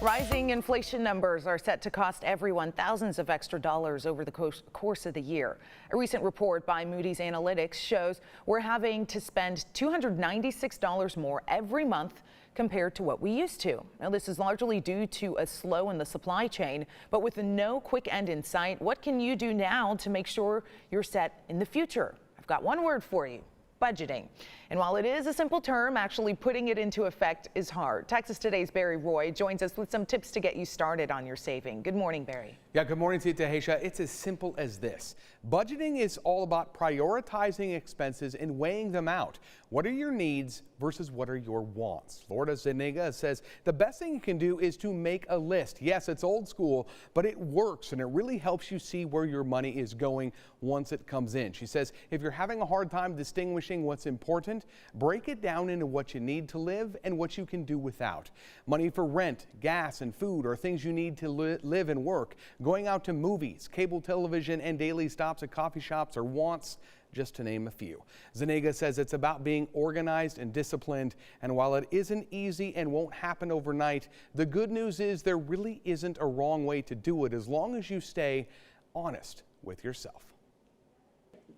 Rising inflation numbers are set to cost everyone thousands of extra dollars over the course of the year. A recent report by Moody's Analytics shows we're having to spend $296 more every month compared to what we used to. Now, this is largely due to a slow in the supply chain, but with no quick end in sight, what can you do now to make sure you're set in the future? I've got one word for you: budgeting. And while it is a simple term, actually putting it into effect is hard. Texas Today's Barry Roy joins us with some tips to get you started on your saving. Good morning, Barry. Yeah, good morning to you, Tahisha. It's as simple as this. Budgeting is all about prioritizing expenses and weighing them out. What are your needs versus what are your wants? Florida Zuniga says the best thing you can do is to make a list. Yes, it's old school, but it works and it really helps you see where your money is going once it comes in. She says if you're having a hard time distinguishing what's important, break it down into what you need to live and what you can do without. Money for rent, gas, and food are things you need to live and work. Going out to movies, cable television, and daily stops at coffee shops are wants, just to name a few. Zuniga says it's about being organized and disciplined, and while it isn't easy and won't happen overnight, the good news is there really isn't a wrong way to do it as long as you stay honest with yourself.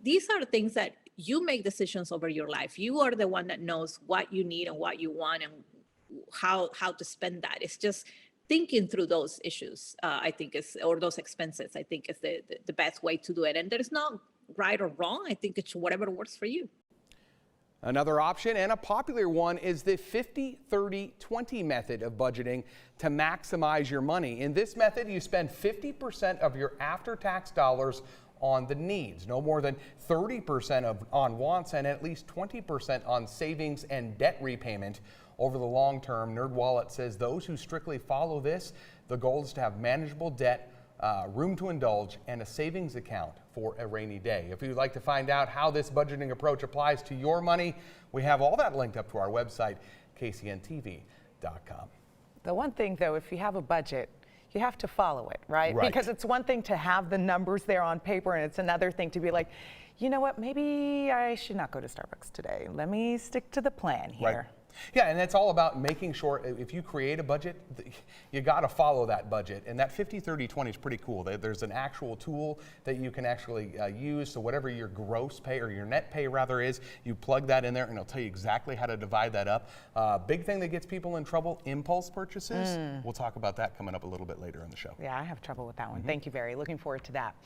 These are things that you make decisions over your life. You are the one that knows what you need and what you want and how to spend that. It's just thinking through those issues, I think or those expenses, I think is the best way to do it. And there's no right or wrong. I think it's whatever works for you. After option and a popular one is the 50-30-20 method of budgeting to maximize your money. In this method, you spend 50% of your after-tax dollars on the needs, no more than 30% on wants, and at least 20% on savings and debt repayment. Over the long term, NerdWallet says those who strictly follow this, the goal is to have manageable debt, room to indulge, and a savings account for a rainy day. If you'd like to find out how this budgeting approach applies to your money, we have all that linked up to our website, kcntv.com. The one thing, though, if you have a budget, you have to follow it, right? Because it's one thing to have the numbers there on paper, and it's another thing to be like, you know what, maybe I should not go to Starbucks today. Let me stick to the plan here. Right. Yeah, and it's all about making sure if you create a budget, you got to follow that budget. And that 50-30-20 is pretty cool. There's an actual tool that you can actually use. So whatever your gross pay or your net pay rather is, you plug that in there and it'll tell you exactly how to divide that up. Big thing that gets people in trouble, impulse purchases. We'll talk about that coming up a little bit later in the show. Yeah, I have trouble with that one. Thank you, Barry. Looking forward to that.